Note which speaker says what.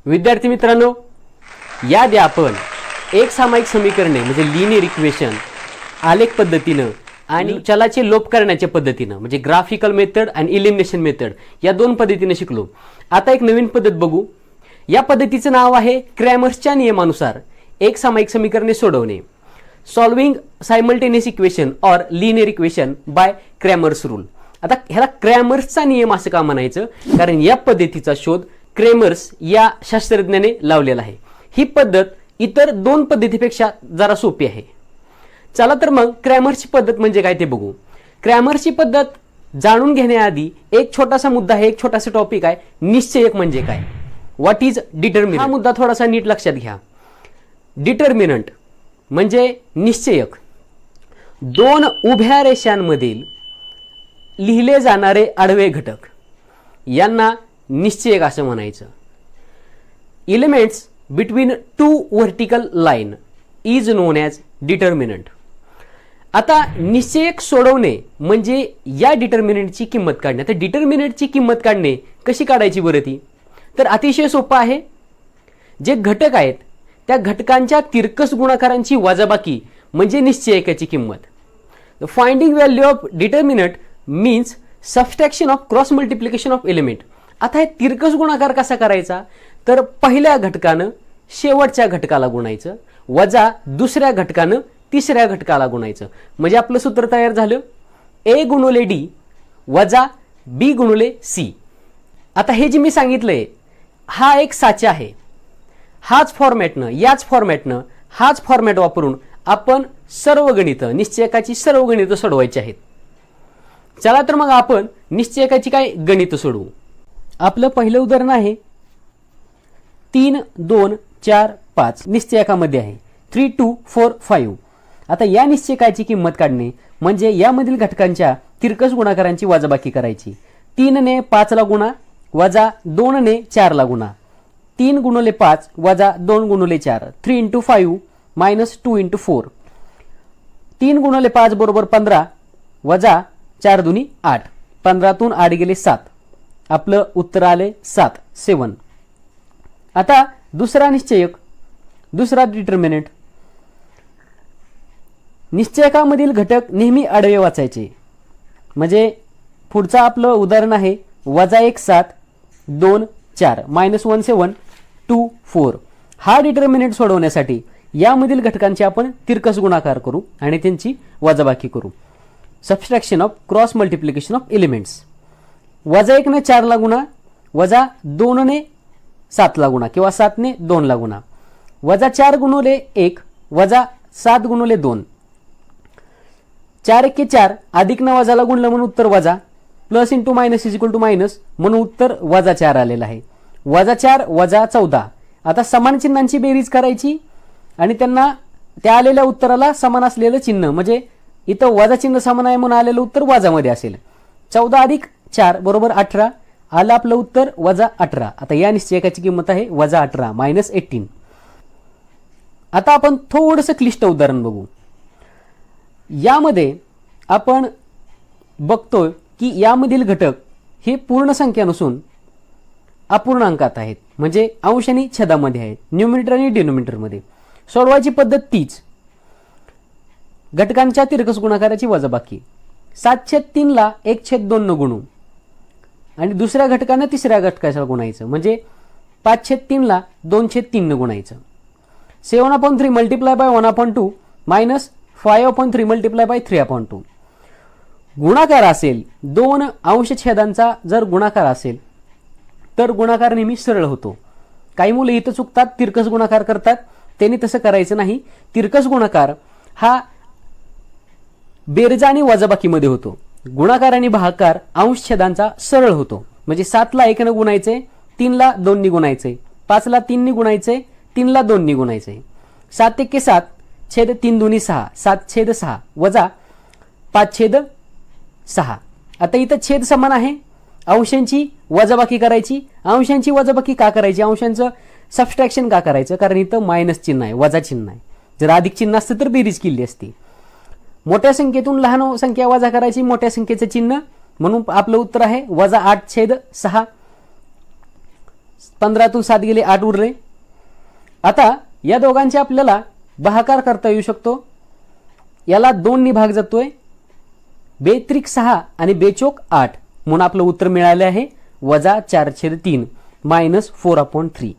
Speaker 1: विद्यार्थी मित्रांनो, याआधी आपण एक सामायिक समीकरणे म्हणजे लिनियर इक्वेशन आलेख पद्धतीनं आणि चलाचे लोप करण्याच्या पद्धतीनं म्हणजे ग्राफिकल मेथड आणि इलिमिनेशन मेथड या दोन पद्धतीने शिकलो. आता एक नवीन पद्धत बघू. या पद्धतीचं नाव आहे क्रॅमर्सच्या नियमानुसार एक सामायिक समीकरणे सोडवणे. Solving simultaneous equation or linear equation by Cramer's rule. आता ह्याला क्रॅमर्सचा नियम असं का म्हणायचं, कारण या पद्धतीचा शोध क्रॅमर्स या शास्त्रज्ञाने लावलेला आहे. ही पद्धत इतर दोन पद्धतीपेक्षा जरा सोपी आहे. चला तर मग क्रॅमर्सची पद्धत म्हणजे काय ते बघू. क्रॅमर्सची पद्धत जाणून घेण्याआधी एक छोटासा मुद्दा आहे, एक छोटासा टॉपिक आहे, निश्चयक म्हणजे काय, व्हॉट इज डिटर्मिनंट. हा मुद्दा थोडासा नीट लक्षात घ्या. डिटर्मिनंट म्हणजे निश्चयक, दोन उभ्या रेषांमधील लिहिले जाणारे आडवे घटक यांना निश्चयक असं म्हणायचं. Elements between two vertical line is non as determinant. आता निश्चयक सोडवणे म्हणजे या डिटर्मिनंटची किंमत काढणे. आता डिटर्मिनंटची किंमत काढणे कशी काढायची बरं ती, तर अतिशय सोपं आहे. जे घटक आहेत त्या घटकांच्या तिरकस गुणाकारांची वजाबाकी म्हणजे निश्चयकाची किंमत. Finding value of determinant means subtraction of cross multiplication of element. आता हे तिरकस गुणाकार कसा करायचा, तर पहिल्या घटकानं शेवटच्या घटकाला गुणायचं वजा दुसऱ्या घटकानं तिसऱ्या घटकाला गुणायचं. म्हणजे आपलं सूत्र तयार झालं ए गुणुले डी वजा बी गुणुले सी. आता हे जे मी सांगितलंय हा एक साचा आहे. याच फॉर्मॅटनं हाच फॉर्मॅट वापरून आपण सर्व गणितं निश्चयकाची सर्व गणितं सोडवायची आहेत. चला तर मग आपण निश्चयकाची काय गणितं सोडवू. आपलं पहिलं उदाहरण आहे 3, 2, 4, 5 निश्चयकामध्ये आहे 3, 2, 4, 5. आता या निश्चयकाची किंमत काढणे म्हणजे यामधील घटकांच्या तिरकस गुणाकारांची वजाबाकी करायची. 3 ने 5 ला गुणा वजा 2 ने 4 ला गुणा. 3 गुणुले 5 वजा 2 गुणुले 4. 3 इंटू 5 मायनस 2 इंटू 4. 3 गुणुले 5 बरोबर 15 वजा 4 दुनी 8. 15तून 8 गेले 7. आपलं उत्तर आले 7, 7. आता दुसरा निश्चयक, दुसरा डिटर्मिनंट. निश्चयकामधील घटक नेहमी आडवे वाचायचे. म्हणजे पुढचं आपलं उदाहरण आहे वजा 1, 7, 2, 4 मायनस 1, 7, 2, 4. हा डिटर्मिनंट सोडवण्यासाठी यामधील घटकांचे आपण तिरकस गुणाकार करू आणि त्यांची वजाबाकी करू. Subtraction of cross multiplication of elements. वजा 1 ने 4 ला गुणा वजा 2 ने 7 ला गुणा किंवा 7 ने 2 ला गुणा. वजा 4 गुणुले 1 वजा 7 गुणुले 2. 4 1 4 अधिक न वजाला गुणलं म्हणून उत्तर वजा. Plus into minus is equal to minus म्हणून उत्तर वजा 4 आलेलं आहे. वजा 4 वजा 14. आता समान चिन्हांची बेरीज करायची आणि त्यांना त्या आलेल्या उत्तराला समान असलेलं चिन्ह म्हणजे इथं वजा चिन्ह समान आहे म्हणून आलेलं उत्तर वजामध्ये असेल. 14 अधिक 4 बरोबर 18 आलं आपलं उत्तर वजा 18. आता या निश्चयकाची किंमत आहे वजा 18 मायनस 18. आता आपण थोडंसं क्लिष्ट उदाहरण बघू. यामध्ये आपण बघतोय की यामधील घटक हे पूर्ण संख्या नसून अपूर्णांकात आहेत म्हणजे अंश आणि छेदामध्ये आहेत, न्यूमरेटर आणि डिनोमिनेटरमध्ये. सोडवायची पद्धत तीच, घटकांच्या तिरकस गुणाकाराची वजाबाकी. 7/3 ला 1/2 न गुणू आणि दुसऱ्या घटकानं तिसऱ्या घटकाला गुणायचं म्हणजे 5/3 ला 2/3 न गुणायचं. 7/3 multiply by 1/2 minus 5/3 multiply by 3/2. गुणाकार असेल दोन अंश छेदांचा जर गुणाकार असेल तर गुणाकार नेहमी सरळ होतो. काही मुलं इथं चुकतात, तिरकस गुणाकार करतात. त्यांनी तसं करायचं नाही. तिरकस गुणाकार हा बेरज आणि वजाबाकीमध्ये होतो. गुणाकार आणि भागाकार अंश छेदांचा सरळ होतो. म्हणजे 7 ला 1 ने गुणायचे, 3 ला 2 ने गुणायचे, 5 ला 3 ने गुणायचे, 3 ला 2 ने गुणायचे. 7 1 7 छेद 3 दुनी 6 7/6 वजा 5/6. आता इथं छेद समान आहे, अंशांची वजाबाकी करायची. अंशांची वजाबाकी का करायची, अंशांचं सबस्ट्रॅक्शन का करायचं, कारण इथं मायनस चिन्ह आहे, वजा चिन्ह आहे. जर अधिक चिन्ह असतं तर बेरीज केली असती. मोठ्या संख्येतून लहान संख्या वजा करायची, मोठ्या संख्येचं चिन्ह, म्हणून आपलं उत्तर आहे वजा 8/6. 15तून 7 गेले 8 उरले. आता या दोघांचे आपल्याला भागाकार करता येऊ शकतो. याला 2 नी भाग जातोय. बेत्रिक 6 आणि बेचोक 8 म्हणून आपलं उत्तर मिळाले आहे -4/3 -4/3.